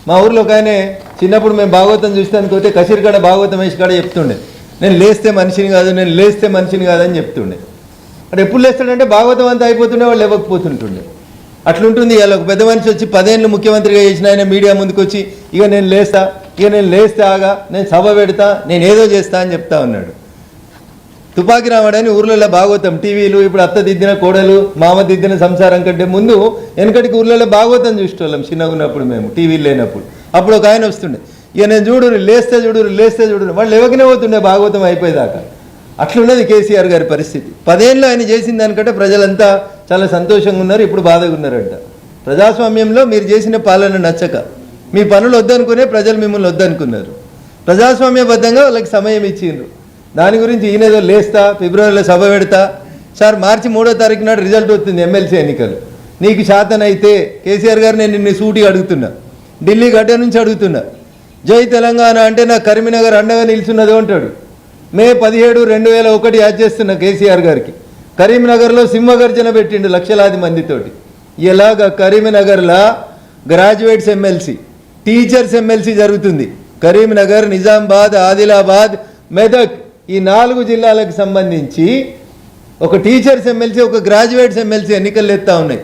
మా ఊర్లో ఒక ఆయన చిన్నప్పుడు మేము భాగవతం చూస్తానికి పోతే కసిరికాడ భాగవతం వేసి కాడ చెప్తుండే, నేను లేస్తే మనిషిని కాదు, నేను లేస్తే మనిషిని కాదని చెప్తుండే. అంటే ఎప్పుడు లేస్తాడంటే భాగవతం అంతా అయిపోతుండే, వాళ్ళు లేవకపోతుంటుండే. అట్లుంటుంది. ఇలా ఒక పెద్ద మనిషి వచ్చి 10 ఏళ్ళు ముఖ్యమంత్రిగా చేసిన ఆయన మీడియా ముందుకు వచ్చి ఇక నేను లేస్తా ఆగా, నేను సభ పెడతా, నేను ఏదో చేస్తా అని చెప్తా ఉన్నాడు. తుపాకి రావడని ఊర్లలో భాగవతం టీవీలు, ఇప్పుడు అత్త దిద్దిన కోడలు, మామ దిద్దిన సంసారం కంటే ముందు వెనకటికి ఊర్లలో భాగవతం చూసేటోళ్ళం చిన్నగా ఉన్నప్పుడు, మేము టీవీలు లేనప్పుడు. అప్పుడు ఒక ఆయన వస్తుండే, ఇక నేను లేస్తే చూడు వాళ్ళు ఎవరికనే పోతుండే భాగవతం అయిపోయేదాకా. అట్లున్నది కేసీఆర్ గారి పరిస్థితి. 10 ఏళ్ళు ఆయన చేసిన దానికంటే ప్రజలంతా చాలా సంతోషంగా ఉన్నారు, ఇప్పుడు బాధగా ఉన్నారంట. ప్రజాస్వామ్యంలో మీరు చేసిన పాలన నచ్చక మీ పనులు వద్దనుకునే ప్రజలు మిమ్మల్ని వద్దనుకున్నారు. ప్రజాస్వామ్యబద్ధంగా వాళ్ళకి సమయం ఇచ్చిండ్రు. దాని గురించి ఈయనేదో లేస్తా, ఫిబ్రవరిలో సభ పెడతా, సార్ మార్చి 3వ తారీఖు నాడు రిజల్ట్ వస్తుంది ఎమ్మెల్సీ ఎన్నికలు, నీకు శాతనైతే కేసీఆర్ గారు నేను నిన్ను సూటిగా అడుగుతున్నా, ఢిల్లీ గడ్డ నుంచి అడుగుతున్నా, జై తెలంగాణ అంటే నాకు కరీంనగర్ అండగా నిలుచున్నది అంటాడు. మే 17, 2001 యాడ్ చేస్తున్న కేసీఆర్ గారికి కరీంనగర్లో సింహగర్జన పెట్టిండు లక్షలాది మందితోటి. ఇలాగ కరీంనగర్లో గ్రాడ్యుయేట్స్ ఎమ్మెల్సీ, టీచర్స్ ఎమ్మెల్సీ జరుగుతుంది. కరీంనగర్, నిజామాబాద్, ఆదిలాబాద్, మెదక్ ఈ 4 జిల్లాలకు సంబంధించి ఒక టీచర్స్ ఎమ్మెల్సీ, ఒక గ్రాడ్యుయేట్స్ ఎమ్మెల్సీ ఎన్నికలు ఎత్తా ఉన్నాయి.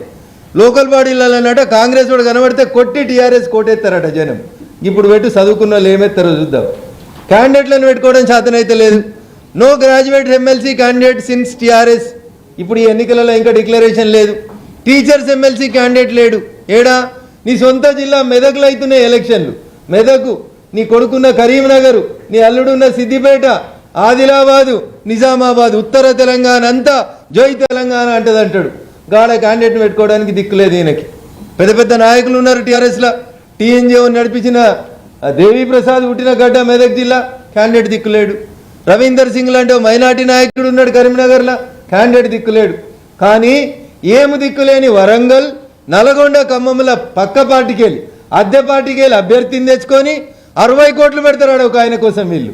లోకల్ బాడీలలోనట కాంగ్రెస్ వాడు కనబడితే కొట్టి టీఆర్ఎస్ కోటెత్తారట జనం. ఇప్పుడు పెట్టు చదువుకున్న వాళ్ళు ఏమెత్తారో చూద్దాం. క్యాండిడేట్లను పెట్టుకోవడం చేతనైతే లేదు. No graduate MLC candidate since TRS. ఇప్పుడు ఈ ఎన్నికలలో ఇంకా డిక్లరేషన్ లేదు. టీచర్స్ ఎమ్మెల్సీ క్యాండిడేట్ లేడు. ఏడా నీ సొంత జిల్లా మెదక్లో అవుతున్నాయి ఎలక్షన్లు. మెదకు, నీ కొడుకున్న కరీంనగర్, నీ అల్లుడున్న సిద్దిపేట, ఆదిలాబాదు, నిజామాబాద్, ఉత్తర తెలంగాణ అంతా జై తెలంగాణ అంటదంటాడు. గాడ క్యాండిడేట్ని పెట్టుకోవడానికి దిక్కులేదు ఈయనకి. పెద్ద పెద్ద నాయకులు ఉన్నారు టీఆర్ఎస్లో. టీఎన్జిఓ నడిపించిన దేవి ప్రసాద్ పుట్టిన గడ్డ మెదక్ జిల్లా, క్యాండిడేట్ దిక్కులేడు. రవీందర్ సింగ్ లాంటి మైనార్టీ నాయకుడు ఉన్నాడు కరీంనగర్లో, క్యాండిడేట్ దిక్కులేడు. కానీ ఏమి దిక్కులేని వరంగల్, నల్గొండ, ఖమ్మంల పక్క పార్టీకి వెళ్ళి అద్దె పార్టీకి వెళ్ళి అభ్యర్థిని తెచ్చుకొని 60 కోట్లు పెడతారు ఒక ఆయన కోసం. వీళ్ళు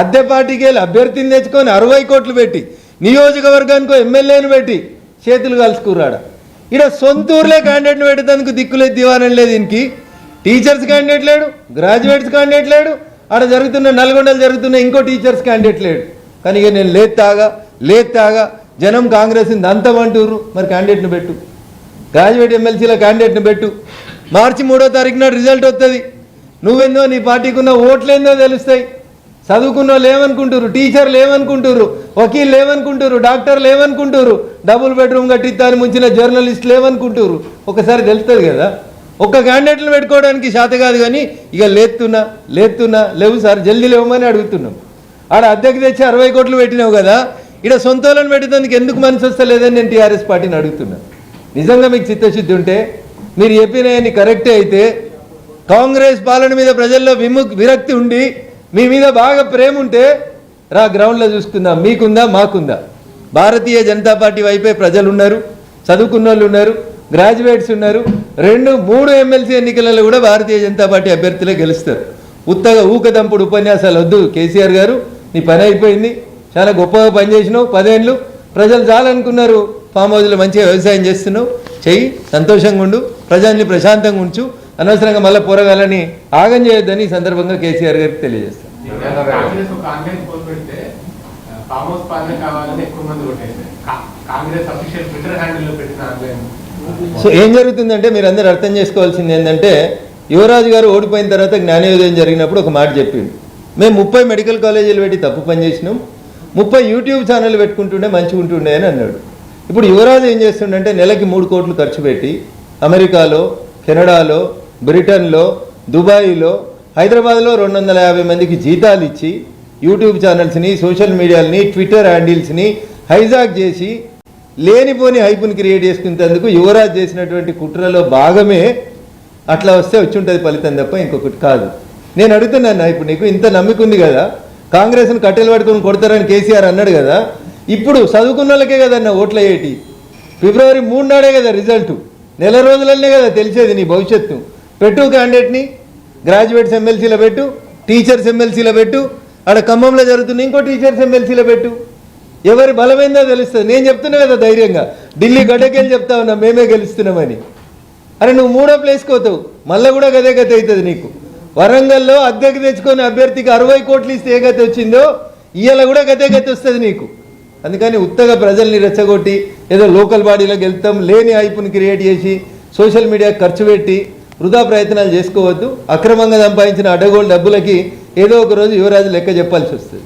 అద్దె పార్టీకి వెళ్ళి అభ్యర్థిని తెచ్చుకొని 60 కోట్లు పెట్టి నియోజకవర్గానికి ఎమ్మెల్యేని పెట్టి చేతులు కలుసుకురాడ. ఇక్కడ సొంతూరులే క్యాండిడేట్ని పెట్టేందుకు దిక్కులేదు, దివానం లేదు. దీనికి టీచర్స్ క్యాండిడేట్ లేడు, గ్రాడ్యుయేట్స్ క్యాండిడేట్ లేడు, ఆడ జరుగుతున్న నల్గొండలు జరుగుతున్న ఇంకో టీచర్స్ క్యాండిడేట్ లేడు. కానీ ఇక నేను లేత్తాగా జనం కాంగ్రెస్ అంతమంటూరు. మరి క్యాండిడేట్ని పెట్టు, గ్రాడ్యుయేట్ ఎమ్మెల్సీల క్యాండిడేట్ని పెట్టు. మార్చి 3వ తారీఖు నాడు రిజల్ట్ వస్తుంది. నువ్వేందో నీ పార్టీకి ఉన్న ఓట్లేందో తెలుస్తాయి. చదువుకున్న వాళ్ళు ఏమనుకుంటారు, టీచర్లు ఏమనుకుంటారు, వకీళ్ళు ఏమనుకుంటారు, డాక్టర్లు ఏమనుకుంటారు, డబుల్ బెడ్రూమ్ కట్టిస్తాను ముంచిన జర్నలిస్టులు ఏమనుకుంటారు, ఒకసారి తెలుస్తుంది కదా. ఒక్క క్యాండిడేట్లు పెట్టుకోవడానికి శాత కాదు. కానీ ఇక లేతున్నా లేవు సార్, జల్దీ లేవమని అడుగుతున్నాం. ఆడ అద్దెకి తెచ్చి 60 కోట్లు పెట్టినావు కదా, ఇక్కడ సొంత వాళ్ళని పెట్టేందుకు ఎందుకు మనసు వస్తలేదని నేను టీఆర్ఎస్ పార్టీని అడుగుతున్నా. నిజంగా మీకు చిత్తశుద్ధి ఉంటే, మీరు చెప్పినవన్నీ కరెక్టే అయితే, కాంగ్రెస్ పాలన మీద ప్రజల్లో విరక్తి ఉండి మీ మీద బాగా ప్రేమ ఉంటే రా గ్రౌండ్లో చూసుకుందాం. మీకుందా, మాకుందా? భారతీయ జనతా పార్టీ వైపే ప్రజలు ఉన్నారు, చదువుకున్న వాళ్ళు ఉన్నారు, గ్రాడ్యుయేట్స్ ఉన్నారు. 2-3 ఎమ్మెల్సీ ఎన్నికలలో కూడా భారతీయ జనతా పార్టీ అభ్యర్థులే గెలుస్తారు. ఉత్తగా ఊకదంపుడు ఉపన్యాసాలు వద్దు. కేసీఆర్ గారు నీ పని అయిపోయింది, చాలా గొప్పగా పనిచేసినావు. 10 ఏళ్ళు ప్రజలు చాలనుకున్నారు, ఫామ్ హౌస్లో మంచిగా వ్యవసాయం చేస్తున్నావు, చెయ్యి, సంతోషంగా ఉండు, ప్రజల్ని ప్రశాంతంగా ఉంచు, అనవసరంగా మళ్ళీ పోరగాలని ఆగం చేయొద్దని ఈ సందర్భంగా కేసీఆర్ గారికి తెలియజేస్తాను. సో ఏం జరుగుతుందంటే మీరు అందరూ అర్థం చేసుకోవాల్సింది ఏంటంటే, యువరాజు గారు ఓడిపోయిన తర్వాత జ్ఞానోదయం జరిగినప్పుడు ఒక మాట చెప్పిండు, మేము 30 మెడికల్ కాలేజీలు పెట్టి తప్పు పని చేసినాం, 30 యూట్యూబ్ ఛానల్ పెట్టుకుంటుండే మంచిగా ఉంటుండే అని అన్నాడు. ఇప్పుడు యువరాజు ఏం చేస్తుండంటే నెలకి 3 కోట్లు ఖర్చు పెట్టి అమెరికాలో, కెనడాలో, బ్రిటన్లో, దుబాయ్లో, హైదరాబాద్లో 250 మందికి జీతాలు ఇచ్చి యూట్యూబ్ ఛానల్స్ని, సోషల్ మీడియాలని, ట్విట్టర్ హ్యాండిల్స్ని హైజాక్ చేసి లేనిపోని హైపుని క్రియేట్ చేసుకునేందుకు యువరాజ్ చేసినటువంటి కుట్రలో భాగమే. అట్లా వస్తే వచ్చి ఉంటుంది ఫలితం తప్ప ఇంకొకటి కాదు. నేను అడుగుతున్నాను, ఇప్పుడు నీకు ఇంత నమ్మిక ఉంది కదా, కాంగ్రెస్ను కట్టెలు పట్టుకొని కొడతారని కేసీఆర్ అన్నాడు కదా, ఇప్పుడు చదువుకున్న వాళ్ళకే కదన్న ఓట్ల ఏటి. ఫిబ్రవరి 3 నాడే కదా రిజల్ట్, నెల రోజులనే కదా తెలిసేది నీ భవిష్యత్తు. పెట్టు క్యాండిడేట్ని, గ్రాడ్యుయేట్స్ ఎమ్మెల్సీలో పెట్టు, టీచర్స్ ఎమ్మెల్సీలో పెట్టు, ఆడ ఖమ్మంలో జరుగుతుంది ఇంకో టీచర్స్ ఎమ్మెల్సీలో పెట్టు. ఎవరి బలమైందో తెలుస్తుంది. నేను చెప్తున్నా కదా ధైర్యంగా, ఢిల్లీ గడ్డకెళ్ళి చెప్తా ఉన్నా మేమే గెలుస్తున్నామని. అరే నువ్వు మూడో ప్లేస్కి పోతావు, మళ్ళీ కూడా గదే గతి అవుతుంది నీకు. వరంగల్లో అద్దెకి తెచ్చుకొని అభ్యర్థికి 60 కోట్లు ఇస్తే ఏ గతి వచ్చిందో ఇవాళ కూడా గతే గతి వస్తుంది నీకు. అందుకని ఉత్తగా ప్రజల్ని రెచ్చగొట్టి ఏదో లోకల్ బాడీలోకి వెళ్తాం లేని హైపుని క్రియేట్ చేసి సోషల్ మీడియా ఖర్చు పెట్టి వృధా ప్రయత్నాలు చేసుకోవద్దు. అక్రమంగా సంపాదించిన అడ్డగోలు డబ్బులకి ఏదో ఒక రోజు యువరాజు లెక్క చెప్పాల్సి వస్తుంది.